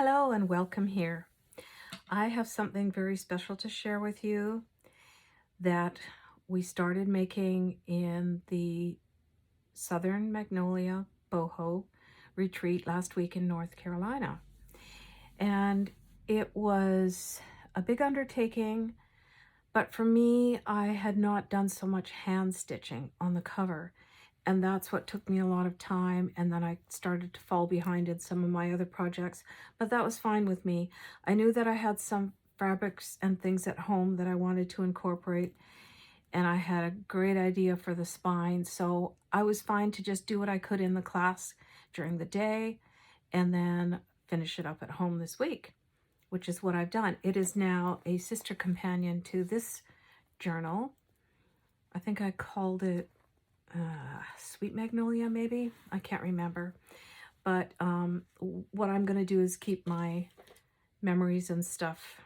Hello and welcome here. I have something very special to share with you that we started making in the Southern Magnolia Boho retreat last week in North Carolina. And it was a big undertaking, but for me, I had not done so much hand stitching on the cover. And that's what took me a lot of time. And then I started to fall behind in some of my other projects, but that was fine with me. I knew that I had some fabrics and things at home that I wanted to incorporate, and I had a great idea for the spine. So I was fine to just do what I could in the class during the day and then finish it up at home this week, which is what I've done. It is now a sister companion to this journal. I think I called it Sweet Magnolia, maybe. I can't remember. But what I'm going to do is keep my memories and stuff,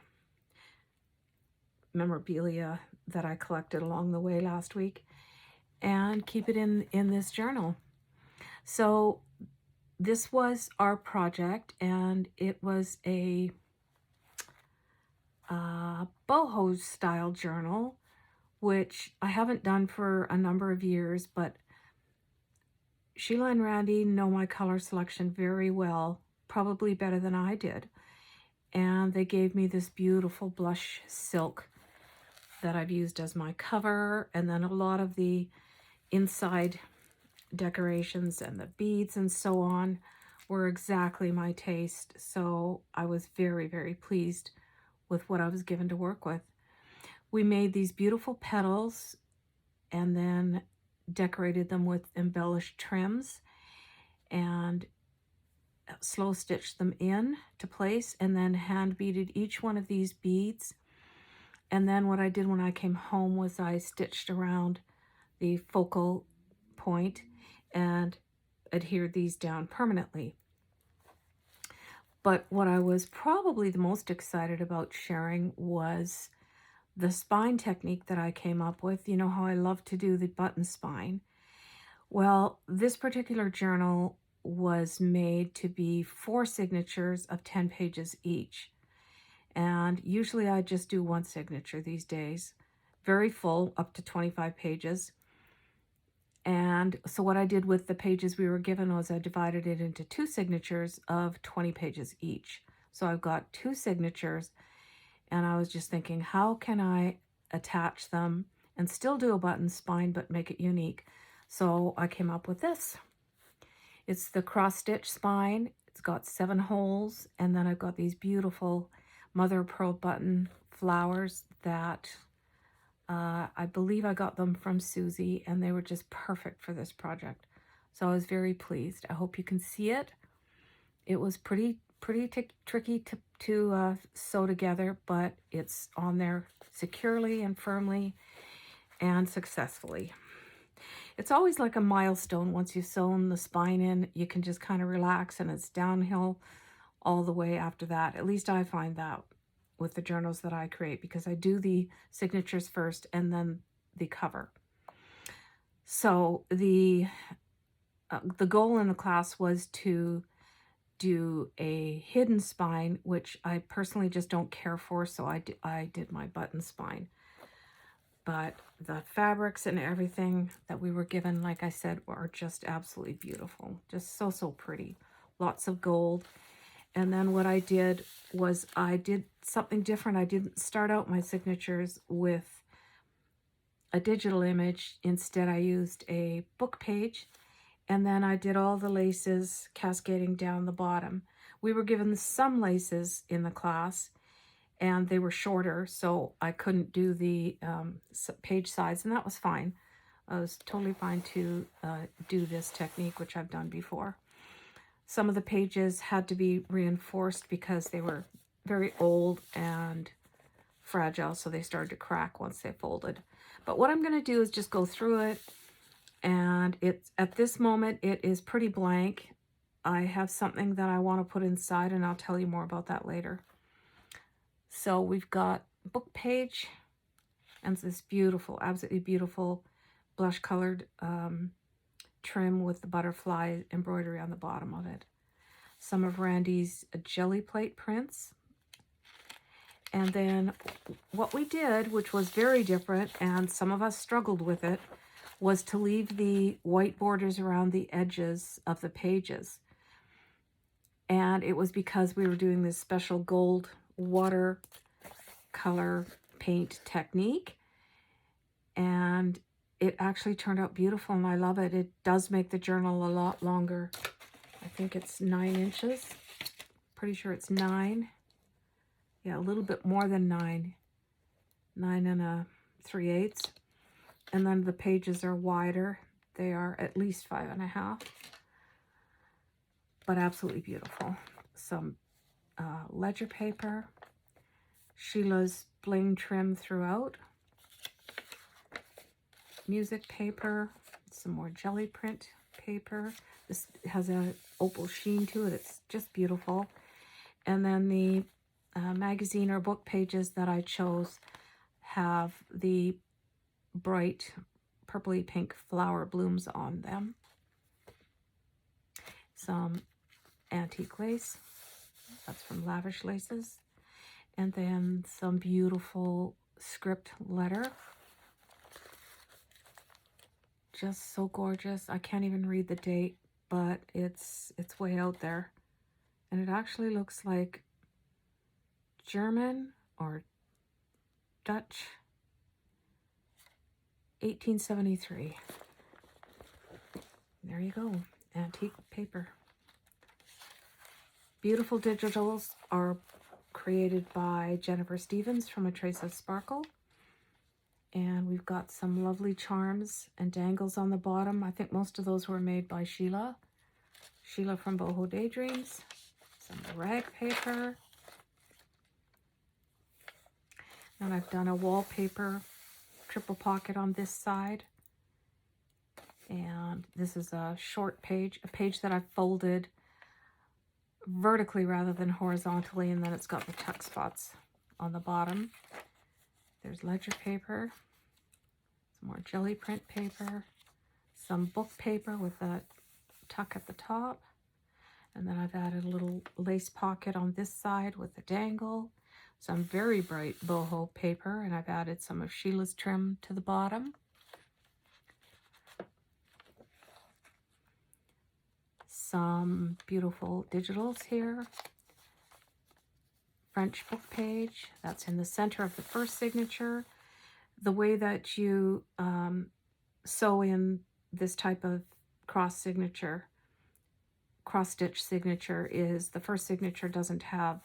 memorabilia that I collected along the way last week, and keep it in this journal. So this was our project, and it was a boho style journal, which I haven't done for a number of years, but Sheila and Randi know my color selection very well, probably better than I did. And they gave me this beautiful blush silk that I've used as my cover, and then a lot of the inside decorations and the beads and so on were exactly my taste. So I was very, very pleased with what I was given to work with. We made these beautiful petals and then decorated them with embellished trims and slow stitched them in to place, and then hand beaded each one of these beads. And then what I did when I came home was I stitched around the focal point and adhered these down permanently. But what I was probably the most excited about sharing was the spine technique that I came up with. You know how I love to do the button spine. Well, this particular journal was made to be 4 signatures of 10 pages each. And usually I just do 1 signature these days, very full, up to 25 pages. And so what I did with the pages we were given was I divided it into 2 signatures of 20 pages each. So I've got 2 signatures, and I was just thinking, how can I attach them and still do a button spine but make it unique? So I came up with this. It's the cross stitch spine. It's got 7 holes, and then I've got these beautiful mother of pearl button flowers that I believe I got them from Susie, and they were just perfect for this project. So I was very pleased. I hope you can see it. It was pretty tricky to sew together, but it's on there securely and firmly and successfully. It's always like a milestone. Once you've sewn the spine in, you can just kind of relax, and it's downhill all the way after that. At least I find that with the journals that I create, because I do the signatures first and then the cover. So the goal in the class was to do a hidden spine, which I personally just don't care for, so I did my button spine. But the fabrics and everything that we were given, like I said, are just absolutely beautiful. Just so pretty. Lots of gold. And then what I did was I did something different. I didn't start out my signatures with a digital image. Instead, I used a book page, and then I did all the laces cascading down the bottom. We were given some laces in the class, and they were shorter, so I couldn't do the page size, and that was fine. I was totally fine to do this technique, which I've done before. Some of the pages had to be reinforced because they were very old and fragile, so they started to crack once they folded. But what I'm going to do is just go through it, and it's at this moment it is pretty blank. I have something that I want to put inside, and I'll tell you more about that later. So we've got book page and this beautiful, absolutely beautiful blush colored trim with the butterfly embroidery on the bottom of it. some of Randi's jelly plate prints. And then what we did, which was very different, and some of us struggled with it, was to leave the white borders around the edges of the pages. And it was because we were doing this special gold watercolor paint technique. And it actually turned out beautiful, and I love it. It does make the journal a lot longer. I think it's 9 inches. Pretty sure it's 9. Yeah, a little bit more than 9. 9 3/8. And then the pages are wider. They are at least 5.5. But absolutely beautiful. Some ledger paper. Sheila's bling trim throughout. Music paper. Some more jelly print paper. This has an opal sheen to it. It's just beautiful. And then the magazine or book pages that I chose have the bright purpley pink flower blooms on them. Some antique lace. That's from Lavish Laces. And then some beautiful script letter. Just so gorgeous. I can't even read the date, but it's way out there. And it actually looks like German or Dutch, 1873. There you go, antique paper. Beautiful digitals are created by Jennifer Stevens from A Trace of Sparkle. And we've got some lovely charms and dangles on the bottom. I think most of those were made by Sheila. Sheila from Boho Daydreams. Some rag paper. And I've done a wallpaper triple pocket on this side. And this is a short page, a page that I've folded vertically rather than horizontally, and then it's got the tuck spots on the bottom. There's ledger paper, some more jelly print paper, some book paper with a tuck at the top, and then I've added a little lace pocket on this side with a dangle, some very bright boho paper, and I've added some of Sheila's trim to the bottom. Some beautiful digitals here. French book page, that's in the center of the first signature. The way that you sew in this type of cross stitch signature is the first signature doesn't have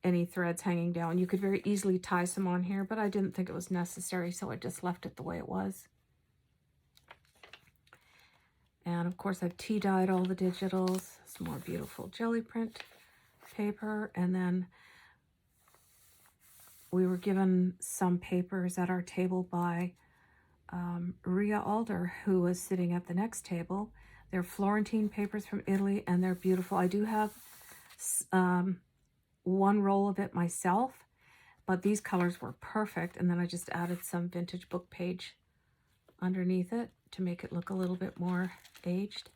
any threads hanging down. You could very easily tie some on here, but I didn't think it was necessary, so I just left it the way it was. And of course I've tea dyed all the digitals, some more beautiful jelly print paper, and then we were given some papers at our table by Ria Alder, who was sitting at the next table. They're Florentine papers from Italy, and they're beautiful. I do have one roll of it myself, but these colors were perfect, and then I just added some vintage book page underneath it to make it look a little bit more aged.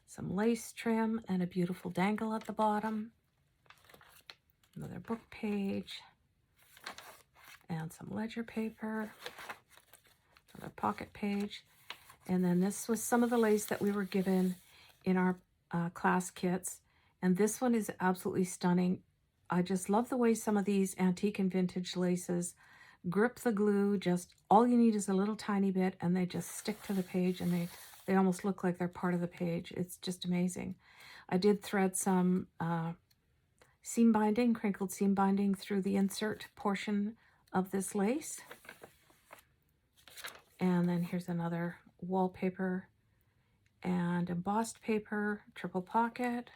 Some lace trim and a beautiful dangle at the bottom. Another book page. And some ledger paper. Another pocket page. And then this was some of the lace that we were given in our class kits. And this one is absolutely stunning. I just love the way some of these antique and vintage laces grip the glue. Just all you need is a little tiny bit, and they just stick to the page, and they almost look like they're part of the page. It's just amazing. I did thread some seam binding, crinkled seam binding through the insert portion of this lace. And then here's another wallpaper and embossed paper, triple pocket.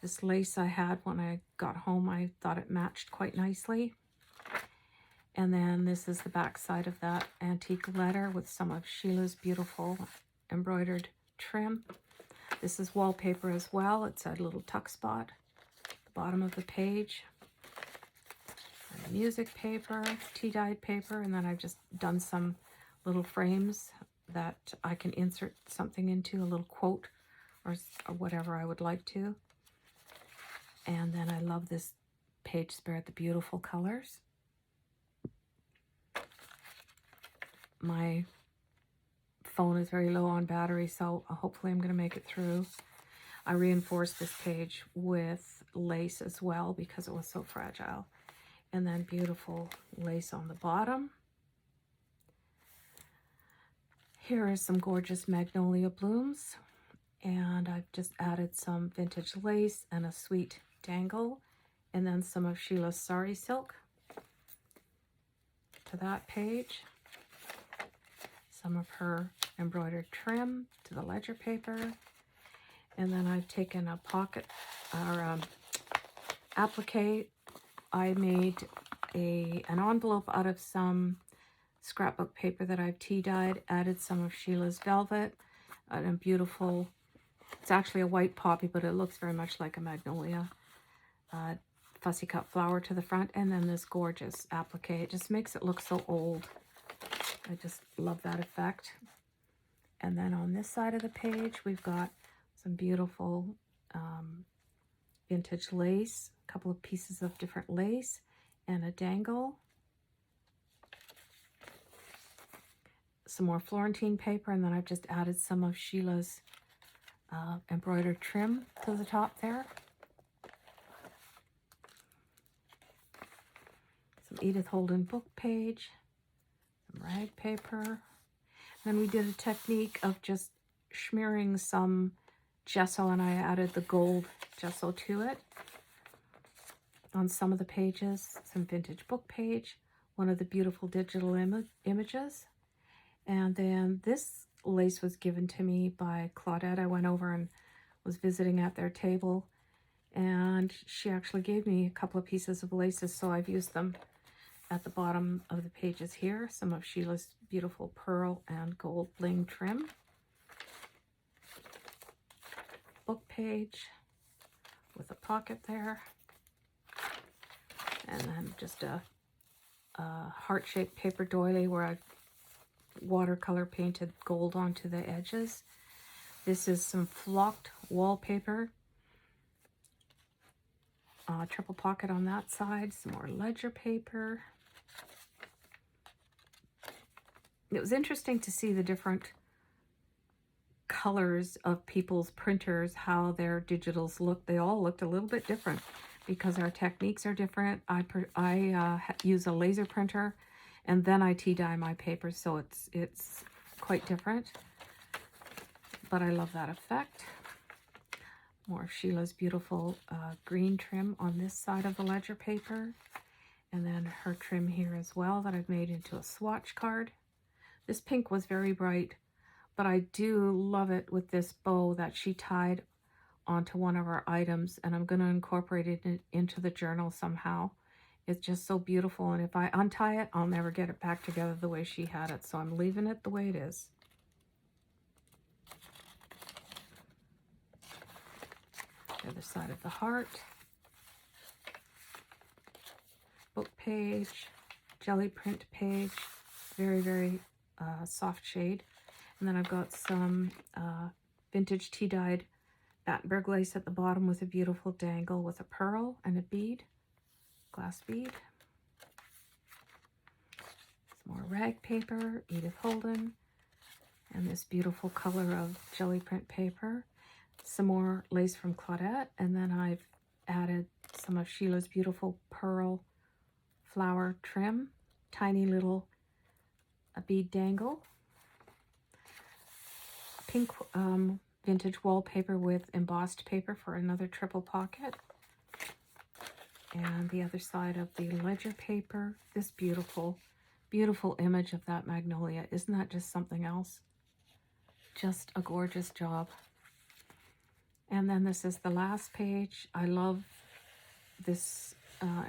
This lace I had when I got home, I thought it matched quite nicely. And then this is the back side of that antique letter with some of Sheila's beautiful embroidered trim. This is wallpaper as well. It's a little tuck spot at the bottom of the page. And music paper, tea-dyed paper, and then I've just done some little frames that I can insert something into, a little quote or whatever I would like to. And then I love this page spread, the beautiful colors. My phone is very low on battery, so hopefully I'm going to make it through. I reinforced this page with lace as well because it was so fragile. And then beautiful lace on the bottom. Here are some gorgeous magnolia blooms. And I've just added some vintage lace and a sweet dangle. And then some of Sheila's sari silk to that page. Some of her embroidered trim to the ledger paper. And then I've taken a pocket or applique. I made an envelope out of some scrapbook paper that I've tea dyed, added some of Sheila's velvet, and a beautiful, it's actually a white poppy, but it looks very much like a magnolia, fussy cut flower to the front, and then this gorgeous applique. It just makes it look so old. I just love that effect. And then on this side of the page, we've got some beautiful vintage lace, a couple of pieces of different lace, and a dangle. Some more Florentine paper, and then I've just added some of Sheila's embroidered trim to the top there. Some Edith Holden book page, some rag paper. Then we did a technique of just smearing some gesso, and I added the gold gesso to it on some of the pages. Some vintage book page, one of the beautiful digital images. And then this lace was given to me by Claudette. I went over and was visiting at their table, and she actually gave me a couple of pieces of laces, so I've used them at the bottom of the pages here. Some of Sheila's beautiful pearl and gold bling trim. Book page with a pocket there. And then just a heart-shaped paper doily where I watercolor painted gold onto the edges. This is some flocked wallpaper. Triple pocket on that side. Some more ledger paper. It was interesting to see the different colors of people's printers, how their digitals look. They all looked a little bit different because our techniques are different. I use a laser printer, and then I tea dye my papers, so it's quite different. But I love that effect. More of Sheila's beautiful green trim on this side of the ledger paper. And then her trim here as well that I've made into a swatch card. This pink was very bright, but I do love it with this bow that she tied onto one of our items, and I'm going to incorporate it into the journal somehow. It's just so beautiful, and if I untie it, I'll never get it back together the way she had it, so I'm leaving it the way it is. The other side of the heart. Book page, jelly print page, very, very soft shade. And then I've got some vintage tea-dyed Battenberg lace at the bottom with a beautiful dangle with a pearl and a bead, glass bead. Some more rag paper, Edith Holden, and this beautiful color of jelly print paper. Some more lace from Claudette, and then I've added some of Sheila's beautiful pearl flower trim, tiny little bead dangle, pink vintage wallpaper with embossed paper for another triple pocket, and the other side of the ledger paper, this beautiful, beautiful image of that magnolia. Isn't that just something else? Just a gorgeous job. And then this is the last page. I love this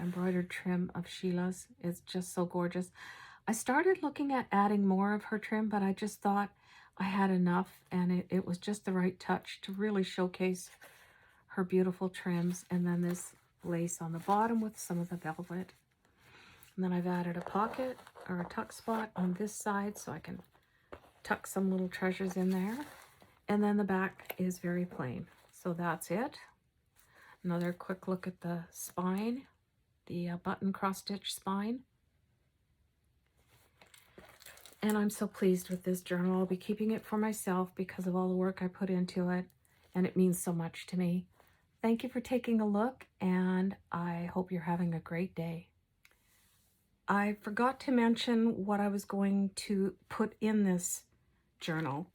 embroidered trim of Sheila's. It's just so gorgeous. I started looking at adding more of her trim, but I just thought I had enough, and it was just the right touch to really showcase her beautiful trims. And then this lace on the bottom with some of the velvet. And then I've added a pocket or a tuck spot on this side so I can tuck some little treasures in there. And then the back is very plain. So that's it. Another quick look at the spine, the button cross-stitch spine. And I'm so pleased with this journal. I'll be keeping it for myself because of all the work I put into it, and it means so much to me. Thank you for taking a look, and I hope you're having a great day. I forgot to mention what I was going to put in this journal,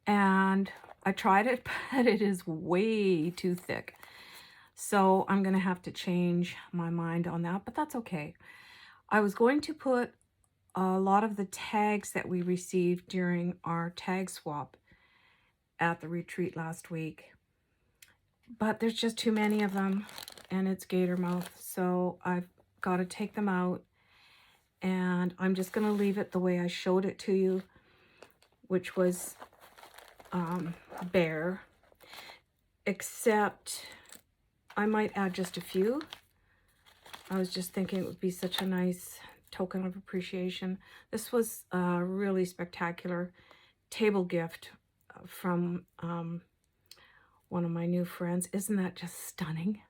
and I tried it, but it is way too thick. So I'm going to have to change my mind on that, but that's okay. I was going to put a lot of the tags that we received during our tag swap at the retreat last week, but there's just too many of them, and it's gator mouth, so I've got to take them out, and I'm just going to leave it the way I showed it to you, which was bare, except I might add just a few. I was just thinking it would be such a nice token of appreciation. This was a really spectacular table gift from one of my new friends. Isn't that just stunning?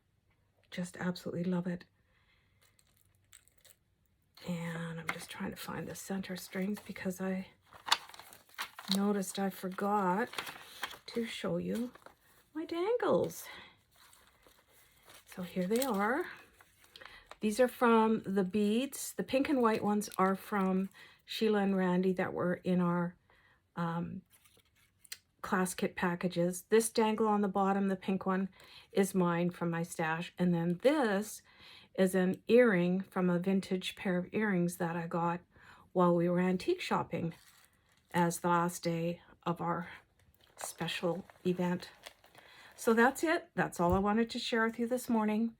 Just absolutely love it. And I'm just trying to find the center strings because I noticed I forgot to show you my dangles. So here they are. These are from the beads. The pink and white ones are from Sheila and Randi that were in our class kit packages. This dangle on the bottom, the pink one, is mine from my stash. And then this is an earring from a vintage pair of earrings that I got while we were antique shopping as the last day of our special event. So that's it. That's all I wanted to share with you this morning.